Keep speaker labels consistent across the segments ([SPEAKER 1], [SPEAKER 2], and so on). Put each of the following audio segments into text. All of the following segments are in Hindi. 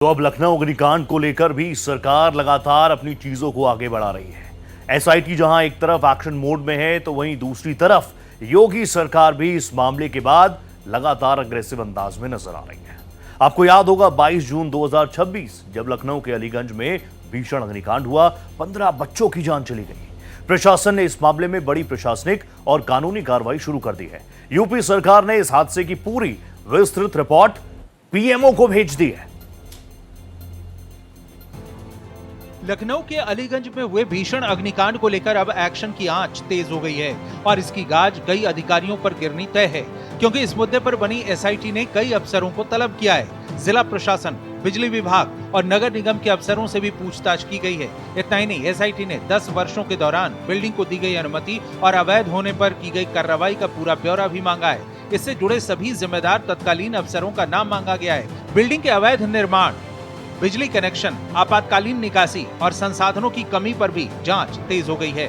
[SPEAKER 1] तो अब लखनऊ अग्निकांड को लेकर भी सरकार लगातार अपनी चीजों को आगे बढ़ा रही है। एसआईटी जहां एक तरफ एक्शन मोड में है तो वहीं दूसरी तरफ योगी सरकार भी इस मामले के बाद लगातार अग्रेसिव अंदाज में नजर आ रही है। आपको याद होगा 22 जून 2026 जब लखनऊ के अलीगंज में भीषण अग्निकांड हुआ, 15 बच्चों की जान चली गई। प्रशासन ने इस मामले में बड़ी प्रशासनिक और कानूनी कार्रवाई शुरू कर दी है। यूपी सरकार ने इस हादसे की पूरी विस्तृत रिपोर्ट पीएमओ को भेज दी है।
[SPEAKER 2] लखनऊ के अलीगंज में हुए भीषण अग्निकांड को लेकर अब एक्शन की आंच तेज हो गई है और इसकी गाज कई अधिकारियों पर गिरनी तय है, क्योंकि इस मुद्दे पर बनी एसआईटी ने कई अफसरों को तलब किया है। जिला प्रशासन, बिजली विभाग और नगर निगम के अफसरों से भी पूछताछ की गई है। इतना ही नहीं, एसआईटी ने 10 वर्षों के दौरान बिल्डिंग को दी गई अनुमति और अवैध होने पर की गई कार्रवाई का पूरा ब्यौरा भी मांगा है। इससे जुड़े सभी जिम्मेदार तत्कालीन अफसरों का नाम मांगा गया है। बिल्डिंग के अवैध निर्माण, बिजली कनेक्शन, आपातकालीन निकासी और संसाधनों की कमी पर भी जांच तेज हो गई है।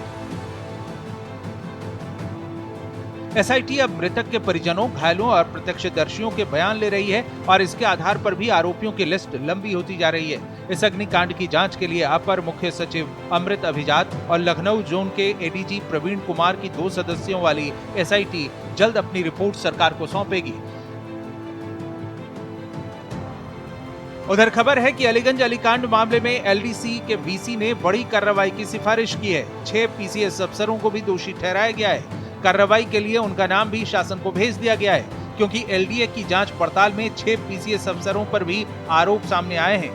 [SPEAKER 2] एसआईटी अब मृतक के परिजनों, घायलों और प्रत्यक्षदर्शियों के बयान ले रही है और इसके आधार पर भी आरोपियों की लिस्ट लंबी होती जा रही है। इस अग्निकांड की जांच के लिए अपर मुख्य सचिव अमृत अभिजात और लखनऊ जोन के एडीजी प्रवीण कुमार की 2 सदस्यों वाली एसआईटी जल्द अपनी रिपोर्ट सरकार को सौंपेगी। उधर खबर है कि अलीगंज अलीकांड मामले में एलडीसी के वीसी ने बड़ी कार्रवाई की सिफारिश की है। 6 पीसीएस अफसरों को भी दोषी ठहराया गया है। कार्रवाई के लिए उनका नाम भी शासन को भेज दिया गया है, क्योंकि एलडीए की जांच पड़ताल में 6 पीसीएस अफसरों पर भी आरोप सामने आए हैं।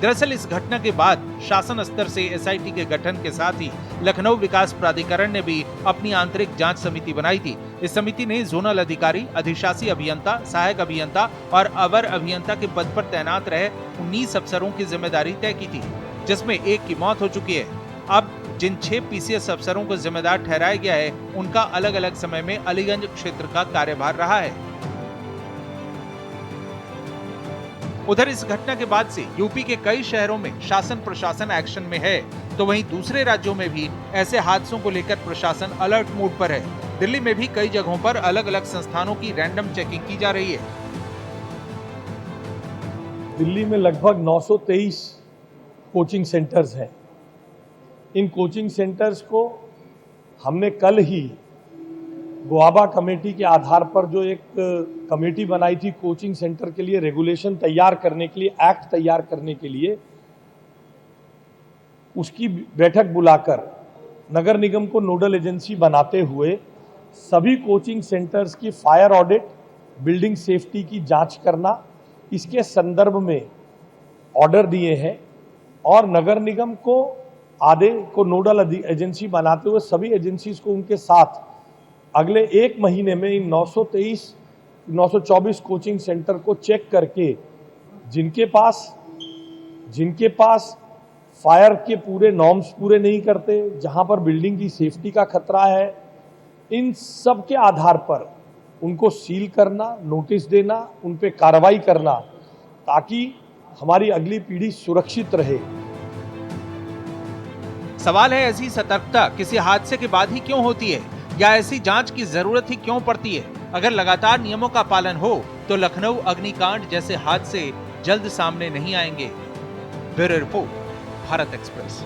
[SPEAKER 2] दरअसल इस घटना के बाद शासन स्तर से एसआईटी के गठन के साथ ही लखनऊ विकास प्राधिकरण ने भी अपनी आंतरिक जांच समिति बनाई थी। इस समिति ने जोनल अधिकारी, अधिशासी अभियंता, सहायक अभियंता और अवर अभियंता के पद पर तैनात रहे 19 अफसरों की जिम्मेदारी तय की थी, जिसमें एक की मौत हो चुकी है। अब जिन 6 पीसीएस अफसरों को जिम्मेदार ठहराया गया है, उनका अलग अलग समय में अलीगंज क्षेत्र का कार्यभार रहा है। उधर इस घटना के बाद से यूपी के कई शहरों में शासन प्रशासन एक्शन में है, तो वहीं दूसरे राज्यों में भी ऐसे हादसों को लेकर प्रशासन अलर्ट मोड पर है। दिल्ली में भी कई जगहों पर अलग अलग संस्थानों की रैंडम चेकिंग की जा रही है।
[SPEAKER 3] दिल्ली में लगभग 923 कोचिंग सेंटर्स हैं। इन कोचिंग सेंटर्स को हमने कल ही गोआबा कमेटी के आधार पर जो एक कमेटी बनाई थी कोचिंग सेंटर के लिए रेगुलेशन तैयार करने के लिए, एक्ट तैयार करने के लिए, उसकी बैठक बुलाकर नगर निगम को नोडल एजेंसी बनाते हुए सभी कोचिंग सेंटर्स की फायर ऑडिट, बिल्डिंग सेफ्टी की जांच करना, इसके संदर्भ में ऑर्डर दिए हैं और नगर निगम को नोडल एजेंसी बनाते हुए सभी एजेंसीज को उनके साथ अगले 1 महीने में इन 924 कोचिंग सेंटर को चेक करके जिनके पास फायर के पूरे नॉर्म्स पूरे नहीं करते, जहां पर बिल्डिंग की सेफ्टी का खतरा है, इन सब के आधार पर उनको सील करना, नोटिस देना, उन पे कार्रवाई करना, ताकि हमारी अगली पीढ़ी सुरक्षित रहे।
[SPEAKER 2] सवाल है, ऐसी सतर्कता किसी हादसे के बाद ही क्यों होती है, या ऐसी जांच की जरूरत ही क्यों पड़ती है? अगर लगातार नियमों का पालन हो तो लखनऊ अग्निकांड जैसे हादसे जल्द सामने नहीं आएंगे। Bureau report, Bharat express.